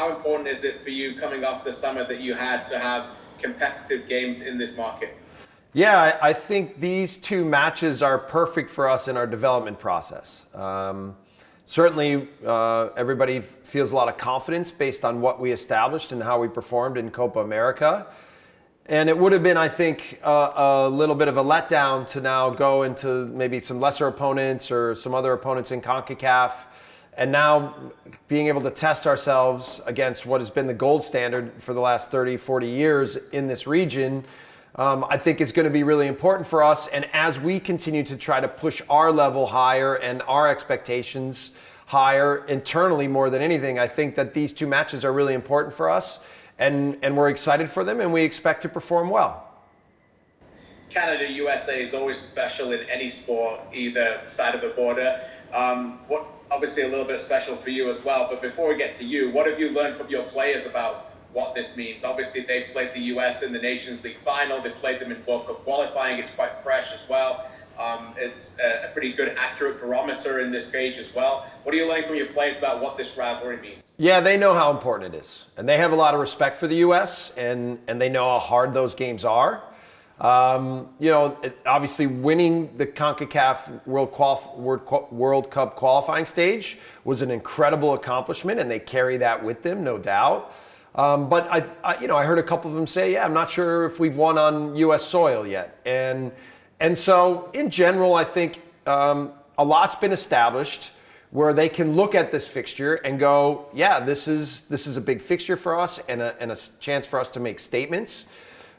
how important is it for you coming off the summer that you had to have competitive games in this market? Yeah, I think these two matches are perfect for us in our development process. Certainly, everybody feels a lot of confidence based on what we established and how we performed in Copa America. And it would have been, I think, a little bit of a letdown to now go into maybe some lesser opponents or some other opponents in CONCACAF. And now being able to test ourselves against what has been the gold standard for the last 30, 40 years in this region, I think is going to be really important for us. And as we continue to try to push our level higher and our expectations higher internally more than anything, I think that these two matches are really important for us. And we're excited for them, and we expect to perform well. Canada, USA is always special in any sport, either side of the border. Obviously a little bit special for you as well. But before we get to you, what have you learned from your players about what this means? Obviously, they've played the US in the Nations League final. They played them in World Cup qualifying. It's quite fresh as well. It's a pretty good, accurate barometer in this stage as well. What are you learning from your players about what this rivalry means? Yeah, they know how important it is. And they have a lot of respect for the U.S. and they know how hard those games are. Obviously winning the CONCACAF World Cup qualifying stage was an incredible accomplishment, and they carry that with them, no doubt. But I heard a couple of them say, yeah, I'm not sure if we've won on U.S. soil yet. And so in general, I think a lot's been established where they can look at this fixture and go, yeah, this is a big fixture for us and a chance for us to make statements.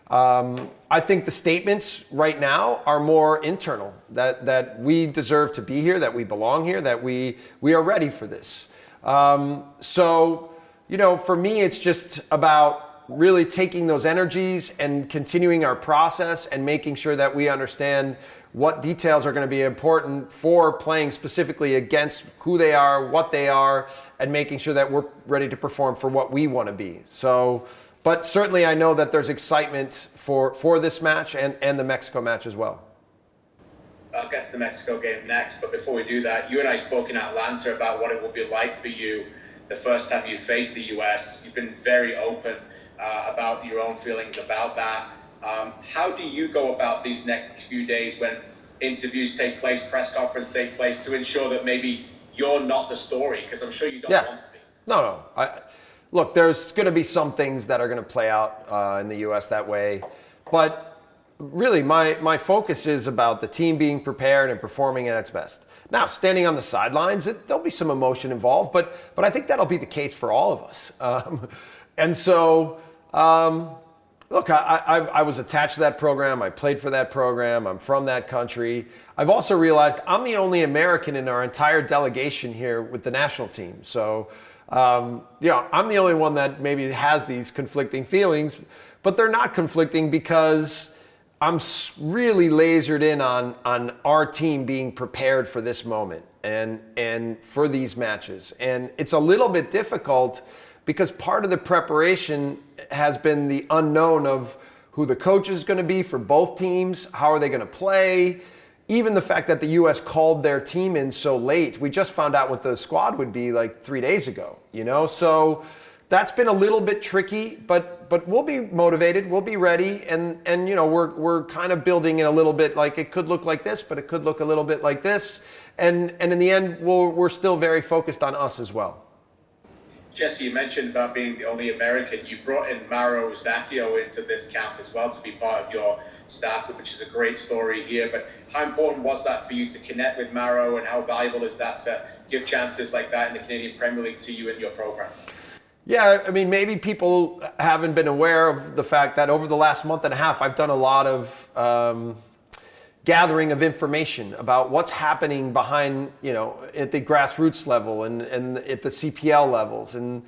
I think the statements right now are more internal, that we deserve to be here, that we belong here, that we are ready for this. So, for me, it's just about really taking those energies and continuing our process and making sure that we understand what details are going to be important for playing specifically against who they are, what they are, and making sure that we're ready to perform for what we want to be. So, but certainly I know that there's excitement for this match and the Mexico match as well. I'll get to the Mexico game next, but before we do that, you and I spoke in Atlanta about what it will be like for you the first time you face the US. You've been very open about your own feelings about that. How do you go about these next few days when interviews take place, press conferences take place, to ensure that maybe you're not the story? Because I'm sure you don't want to be. No. Look, there's going to be some things that are going to play out in the U.S. that way. But really, my focus is about the team being prepared and performing at its best. Now, standing on the sidelines, there'll be some emotion involved, but I think that'll be the case for all of us. Look, I was attached to that program. I played for that program. I'm from that country. I've also realized I'm the only American in our entire delegation here with the national team. So, I'm the only one that maybe has these conflicting feelings, but they're not conflicting because I'm really lasered in on our team being prepared for this moment and for these matches. And it's a little bit difficult because part of the preparation has been the unknown of who the coach is going to be for both teams, how are they going to play, even the fact that the U.S. called their team in so late. We just found out what the squad would be like 3 days ago, So that's been a little bit tricky, but we'll be motivated, we'll be ready, and we're kind of building it a little bit like it could look like this, but it could look a little bit like this, and in the end, we're still very focused on us as well. Jesse, you mentioned about being the only American. You brought in Mauro Eustachio into this camp as well to be part of your staff, which is a great story here. But how important was that for you to connect with Mauro, and how valuable is that to give chances like that in the Canadian Premier League to you and your program? Yeah, I mean, maybe people haven't been aware of the fact that over the last month and a half, I've done a lot of gathering of information about what's happening behind, at the grassroots level and at the CPL levels and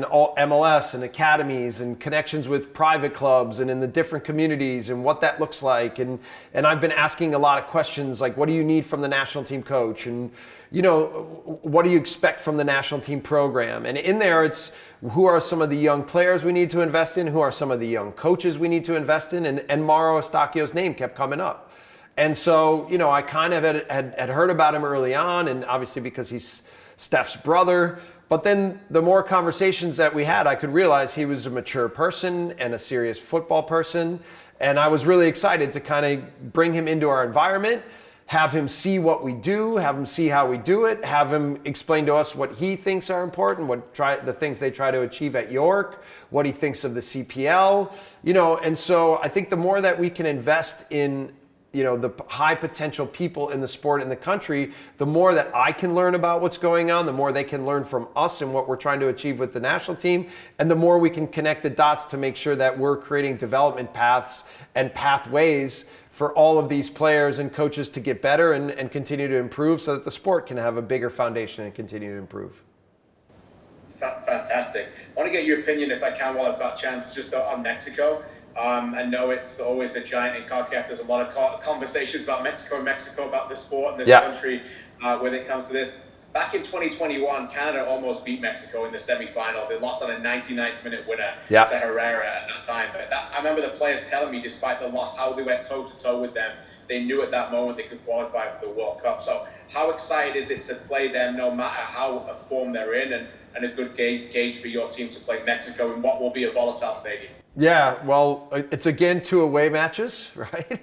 all MLS and academies and connections with private clubs and in the different communities and what that looks like. And I've been asking a lot of questions like, what do you need from the national team coach? And, what do you expect from the national team program? And in there, it's who are some of the young players we need to invest in? Who are some of the young coaches we need to invest in? And Mauro Eustachio's name kept coming up. And so, I kind of had heard about him early on, and obviously because he's Steph's brother, But then the more conversations that we had, I could realize he was a mature person and a serious football person. And I was really excited to kind of bring him into our environment, have him see what we do, have him see how we do it, have him explain to us what he thinks are important, the things they try to achieve at York, what he thinks of the CPL, and so I think the more that we can invest in, the high potential people in the sport in the country, the more that I can learn about what's going on, the more they can learn from us and what we're trying to achieve with the national team, and the more we can connect the dots to make sure that we're creating development paths and pathways for all of these players and coaches to get better and continue to improve so that the sport can have a bigger foundation and continue to improve. Fantastic. I want to get your opinion, if I can, while I've got a chance, just on Mexico. I know it's always a giant in CONCACAF. There's a lot of conversations about Mexico, about the sport and this country when it comes to this. Back in 2021, Canada almost beat Mexico in the semi-final. They lost on a 99th minute winner to Herrera at that time. But I remember the players telling me, despite the loss, how they went toe-to-toe with them. They knew at that moment they could qualify for the World Cup. So how excited is it to play them, no matter how form they're in, and a good gauge for your team to play Mexico in what will be a volatile stadium? Yeah, well, it's again 2 away matches, right?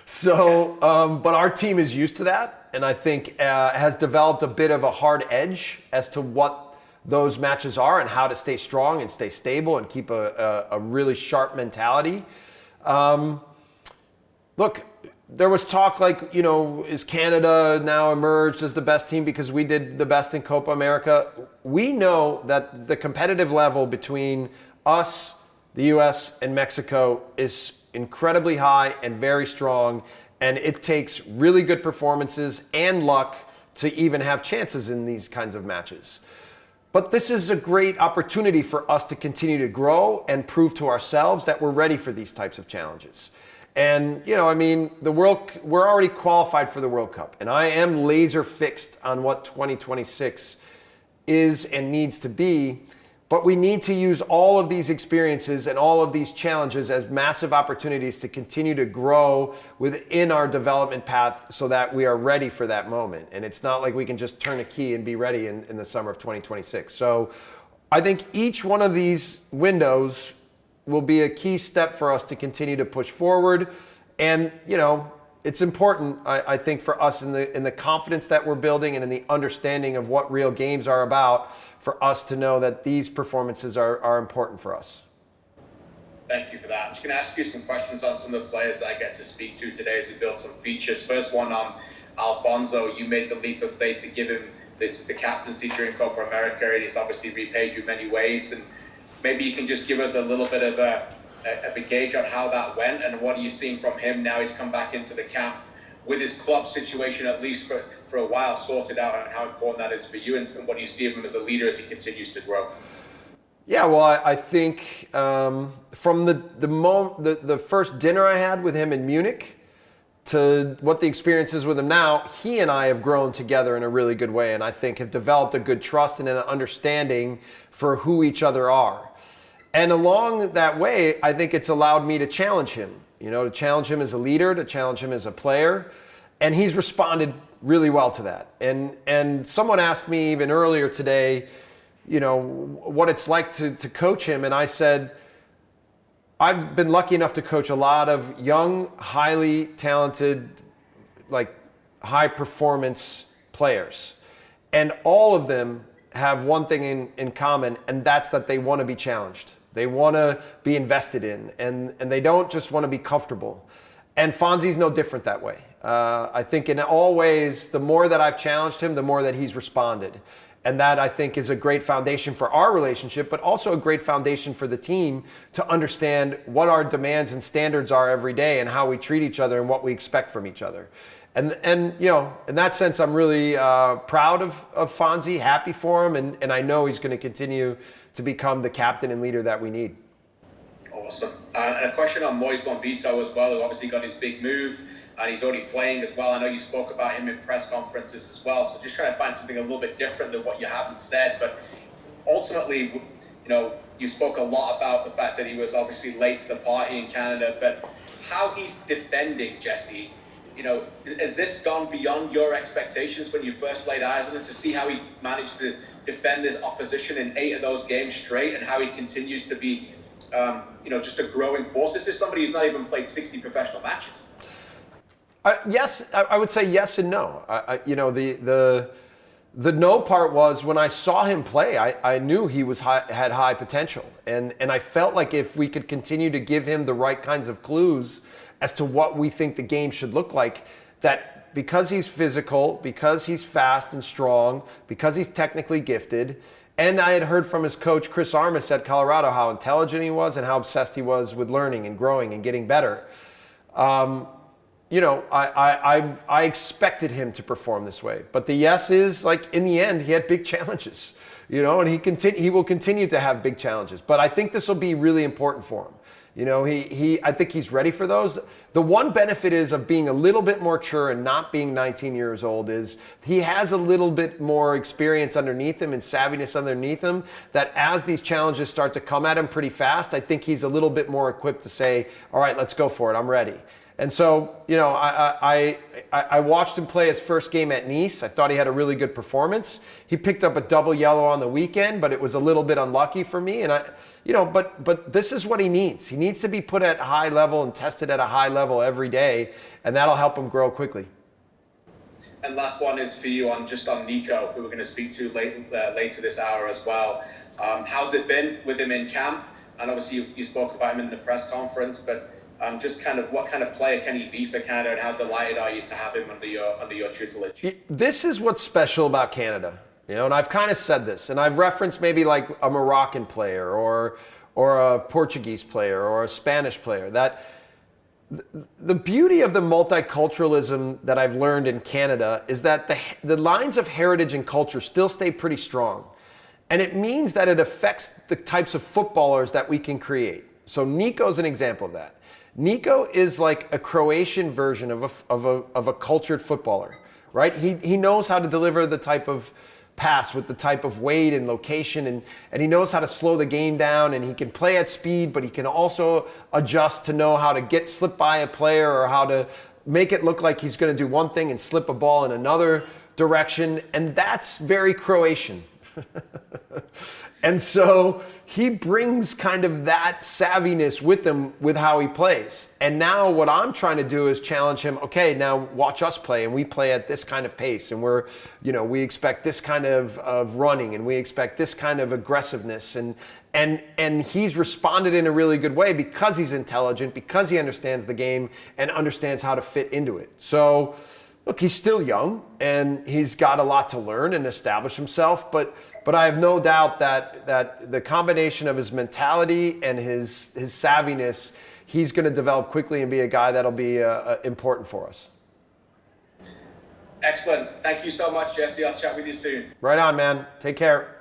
So, but our team is used to that, and I think has developed a bit of a hard edge as to what those matches are and how to stay strong and stay stable and keep a really sharp mentality. Look, there was talk like, is Canada now emerged as the best team because we did the best in Copa America? We know that the competitive level between us, the U.S. and Mexico is incredibly high and very strong, and it takes really good performances and luck to even have chances in these kinds of matches. But this is a great opportunity for us to continue to grow and prove to ourselves that we're ready for these types of challenges. And, we're already qualified for the World Cup, and I am laser fixed on what 2026 is and needs to be. But we need to use all of these experiences and all of these challenges as massive opportunities to continue to grow within our development path so that we are ready for that moment. And it's not like we can just turn a key and be ready in the summer of 2026. So I think each one of these windows will be a key step for us to continue to push forward. And, it's important, I think, for us in the confidence that we're building and in the understanding of what real games are about, for us to know that these performances are important for us. Thank you for that. I'm just going to ask you some questions on some of the players that I get to speak to today as we build some features. First one on Alfonso. You made the leap of faith to give him the captaincy during Copa America, and he's obviously repaid you in many ways. And maybe you can just give us a little bit of a gauge on how that went, and what are you seeing from him now he's come back into the camp with his club situation, at least for a while, sorted out, and how important that is for you, and what do you see of him as a leader as he continues to grow? Yeah, well, I think from the first dinner I had with him in Munich to what the experience is with him now, he and I have grown together in a really good way, and I think have developed a good trust and an understanding for who each other are. And along that way, I think it's allowed me to challenge him, to challenge him as a leader, to challenge him as a player. And he's responded really well to that. And someone asked me even earlier today, what it's like to coach him. And I said, I've been lucky enough to coach a lot of young, highly talented, high performance players. And all of them have one thing in common, and that's that they want to be challenged. They want to be invested in, and they don't just want to be comfortable. And Fonzie's no different that way. I think in all ways, the more that I've challenged him, the more that he's responded. And that, I think, is a great foundation for our relationship, but also a great foundation for the team to understand what our demands and standards are every day and how we treat each other and what we expect from each other. And in that sense, I'm really proud of Fonzie, happy for him, and I know he's going to continue to become the captain and leader that we need. Awesome. And a question on Moyes Bonito as well, who obviously got his big move, and he's already playing as well. I know you spoke about him in press conferences as well, so just trying to find something a little bit different than what you haven't said. But ultimately, you spoke a lot about the fact that he was obviously late to the party in Canada, but how he's defending, Jesse, has this gone beyond your expectations when you first laid eyes on him, to see how he managed to defend his opposition in 8 of those games straight, and how he continues to be, just a growing force. This is somebody who's not even played 60 professional matches. Yes, I would say yes and no. The no part was when I saw him play, I knew he had high potential. And I felt like if we could continue to give him the right kinds of clues as to what we think the game should look like, that because he's physical, because he's fast and strong, because he's technically gifted, and I had heard from his coach, Chris Armas at Colorado, how intelligent he was and how obsessed he was with learning and growing and getting better. I expected him to perform this way. But the yes is, like, in the end, he had big challenges, and he will continue to have big challenges. But I think this will be really important for him. I think he's ready for those. The one benefit is of being a little bit more mature and not being 19 years old is he has a little bit more experience underneath him and savviness underneath him, that as these challenges start to come at him pretty fast, I think he's a little bit more equipped to say, all right, let's go for it. I'm ready. And so, I watched him play his first game at Nice. I thought he had a really good performance. He picked up a double yellow on the weekend, but it was a little bit unlucky for me. And but this is what he needs. He needs to be put at a high level and tested at a high level every day, and that'll help him grow quickly. And last one is for you on Nico, who we're going to speak to later this hour as well. How's it been with him in camp? And obviously you spoke about him in the press conference, but just kind of what kind of player can he be for Canada, and how delighted are you to have him under your tutelage? This is what's special about Canada, and I've kind of said this, and I've referenced maybe like a Moroccan player or a Portuguese player or a Spanish player. That the beauty of the multiculturalism that I've learned in Canada is that the lines of heritage and culture still stay pretty strong, and it means that it affects the types of footballers that we can create. So Nico's an example of that. Nico is like a Croatian version of a cultured footballer, right? He knows how to deliver the type of pass with the type of weight and location, and he knows how to slow the game down, and he can play at speed, but he can also adjust to know how to slip by a player, or how to make it look like he's going to do one thing and slip a ball in another direction, and that's very Croatian. And so he brings kind of that savviness with him with how he plays. And now what I'm trying to do is challenge him. Okay, now watch us play, and we play at this kind of pace, and we expect this kind of running, and we expect this kind of aggressiveness, and he's responded in a really good way because he's intelligent, because he understands the game and understands how to fit into it. So look, he's still young, and he's got a lot to learn and establish himself, but I have no doubt that the combination of his mentality and his savviness, he's going to develop quickly and be a guy that'll be important for us. Excellent. Thank you so much, Jesse. I'll chat with you soon. Right on, man. Take care.